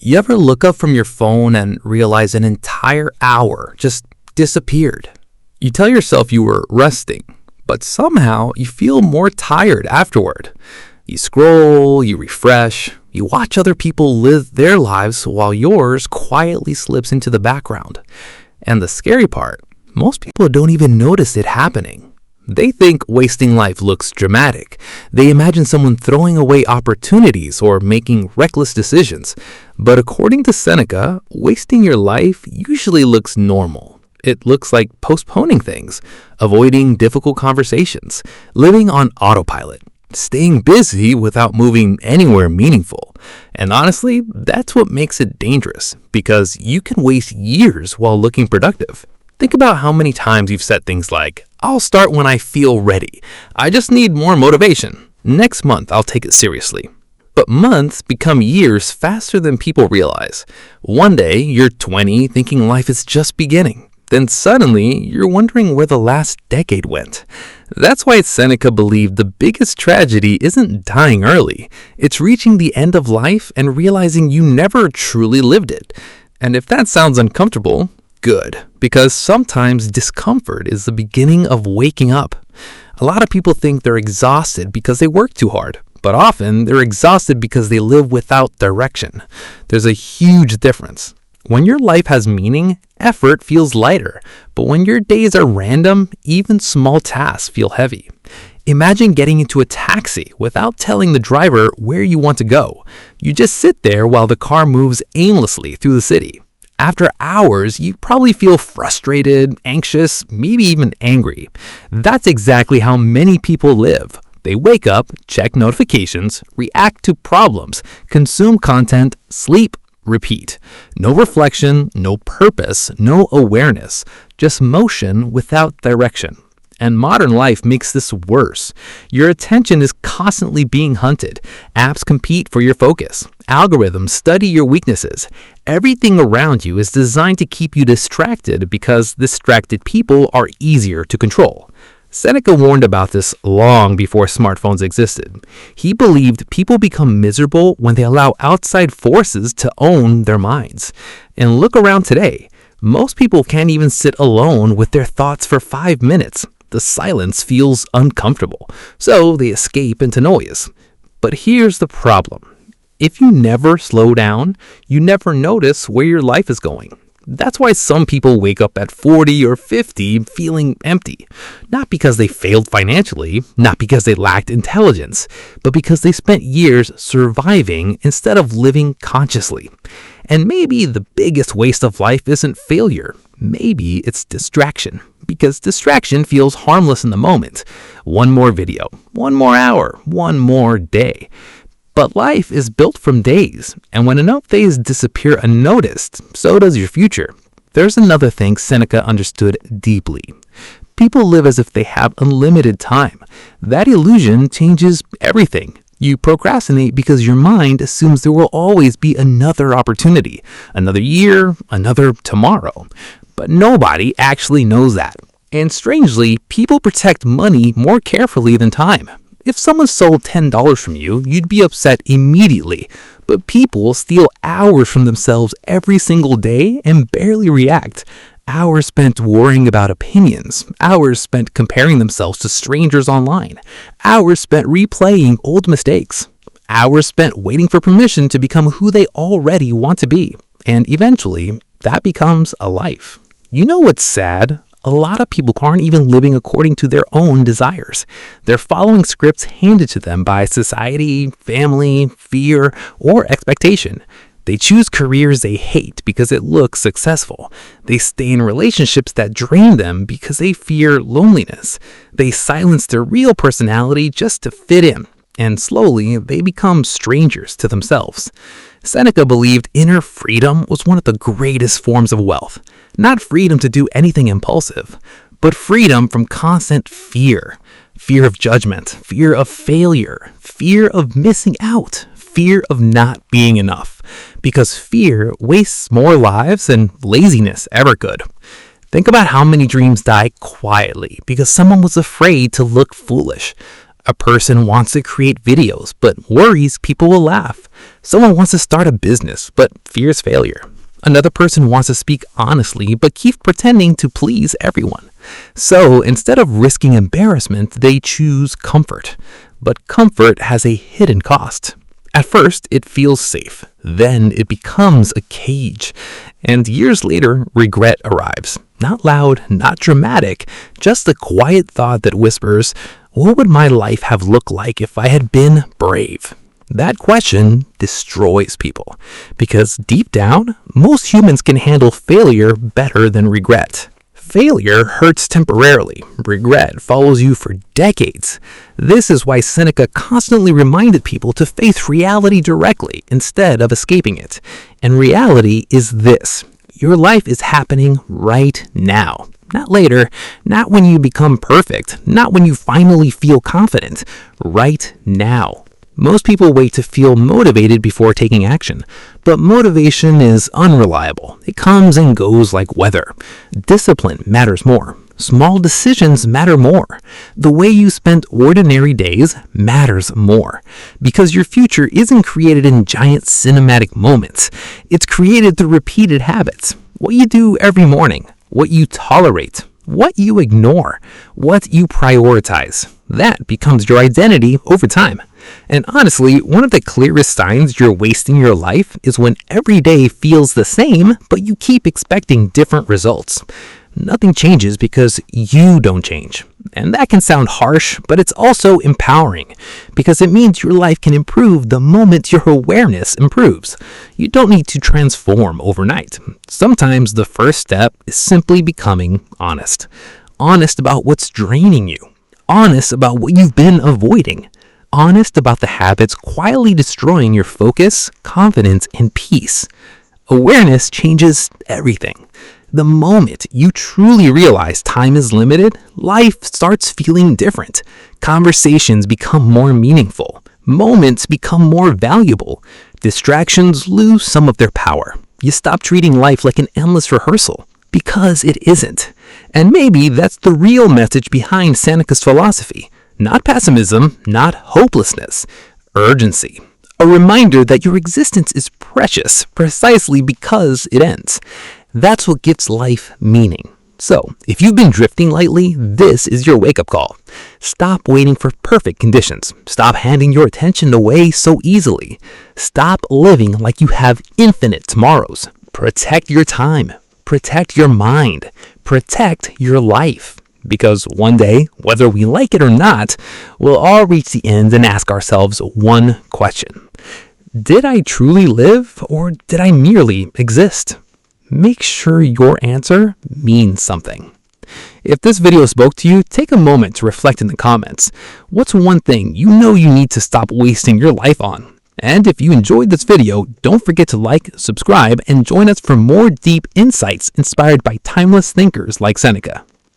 You ever look up from your phone and realize an entire hour just disappeared? You tell yourself you were resting, but somehow you feel more tired afterward. You scroll, you refresh, you watch other people live their lives while yours quietly slips into the background. And the scary part, most people don't even notice it happening. They think wasting life looks dramatic. They imagine someone throwing away opportunities or making reckless decisions. But according to Seneca, wasting your life usually looks normal. It looks like postponing things, avoiding difficult conversations, living on autopilot, staying busy without moving anywhere meaningful. And honestly, that's what makes it dangerous, because you can waste years while looking productive. Think about how many times you've said things like, "I'll start when I feel ready. I just need more motivation. Next month, I'll take it seriously." But months become years faster than people realize. One day, you're 20 thinking life is just beginning. Then suddenly, you're wondering where the last decade went. That's why Seneca believed the biggest tragedy isn't dying early. It's reaching the end of life and realizing you never truly lived it. And if that sounds uncomfortable, good, because sometimes discomfort is the beginning of waking up. A lot of people think they're exhausted because they work too hard, but often they're exhausted because they live without direction. There's a huge difference. When your life has meaning, effort feels lighter, but when your days are random, even small tasks feel heavy. Imagine getting into a taxi without telling the driver where you want to go. You just sit there while the car moves aimlessly through the city. After hours, you probably feel frustrated, anxious, maybe even angry. That's exactly how many people live. They wake up, check notifications, react to problems, consume content, sleep, repeat. No reflection, no purpose, no awareness, just motion without direction. And modern life makes this worse. Your attention is constantly being hunted. Apps compete for your focus. Algorithms study your weaknesses. Everything around you is designed to keep you distracted because distracted people are easier to control. Seneca warned about this long before smartphones existed. He believed people become miserable when they allow outside forces to own their minds. And look around today. Most people can't even sit alone with their thoughts for 5 minutes. The silence feels uncomfortable, so they escape into noise. But here's the problem. If you never slow down, you never notice where your life is going. That's why some people wake up at 40 or 50 feeling empty. Not because they failed financially, not because they lacked intelligence, but because they spent years surviving instead of living consciously. And maybe the biggest waste of life isn't failure. Maybe it's distraction, because distraction feels harmless in the moment. One more video, one more hour, one more day. But life is built from days, and when enough days disappear unnoticed, so does your future. There's another thing Seneca understood deeply. People live as if they have unlimited time. That illusion changes everything. You procrastinate because your mind assumes there will always be another opportunity, another year, another tomorrow. But nobody actually knows that. And strangely, people protect money more carefully than time. If someone stole $10 from you, you'd be upset immediately. But people steal hours from themselves every single day and barely react. Hours spent worrying about opinions. Hours spent comparing themselves to strangers online. Hours spent replaying old mistakes. Hours spent waiting for permission to become who they already want to be. And eventually, that becomes a life. You know what's sad? A lot of people aren't even living according to their own desires. They're following scripts handed to them by society, family, fear, or expectation. They choose careers they hate because it looks successful. They stay in relationships that drain them because they fear loneliness. They silence their real personality just to fit in. And slowly, they become strangers to themselves. Seneca believed inner freedom was one of the greatest forms of wealth. Not freedom to do anything impulsive, but freedom from constant fear. Fear of judgment, fear of failure, fear of missing out, fear of not being enough. Because fear wastes more lives than laziness ever could. Think about how many dreams die quietly because someone was afraid to look foolish. A person wants to create videos but worries people will laugh. Someone wants to start a business but fears failure. Another person wants to speak honestly but keeps pretending to please everyone. So instead of risking embarrassment, they choose comfort. But comfort has a hidden cost. At first, it feels safe. Then it becomes a cage. And years later, regret arrives. Not loud, not dramatic, just a quiet thought that whispers, what would my life have looked like if I had been brave? That question destroys people. Because deep down, most humans can handle failure better than regret. Failure hurts temporarily. Regret follows you for decades. This is why Seneca constantly reminded people to face reality directly instead of escaping it. And reality is this: your life is happening right now. Not later, not when you become perfect, not when you finally feel confident. Right now. Most people wait to feel motivated before taking action, but motivation is unreliable. It comes and goes like weather. Discipline matters more. Small decisions matter more. The way you spend ordinary days matters more. Because your future isn't created in giant cinematic moments. It's created through repeated habits. What you do every morning, what you tolerate, what you ignore, what you prioritize. That becomes your identity over time. And honestly, one of the clearest signs you're wasting your life is when every day feels the same, but you keep expecting different results. Nothing changes because you don't change. And that can sound harsh, but it's also empowering because it means your life can improve the moment your awareness improves. You don't need to transform overnight. Sometimes the first step is simply becoming honest. Honest about what's draining you. Honest about what you've been avoiding. Honest about the habits quietly destroying your focus, confidence, and peace. Awareness changes everything. The moment you truly realize time is limited, life starts feeling different. Conversations become more meaningful. Moments become more valuable. Distractions lose some of their power. You stop treating life like an endless rehearsal, because it isn't. And maybe that's the real message behind Seneca's philosophy. Not pessimism, not hopelessness, urgency. A reminder that your existence is precious precisely because it ends. That's what gives life meaning. So, if you've been drifting lately, this is your wake-up call. Stop waiting for perfect conditions. Stop handing your attention away so easily. Stop living like you have infinite tomorrows. Protect your time. Protect your mind. Protect your life. Because one day, whether we like it or not, we'll all reach the end and ask ourselves one question. Did I truly live, or did I merely exist? Make sure your answer means something. If this video spoke to you, take a moment to reflect in the comments. What's one thing you know you need to stop wasting your life on? And if you enjoyed this video, don't forget to like, subscribe, and join us for more deep insights inspired by timeless thinkers like Seneca.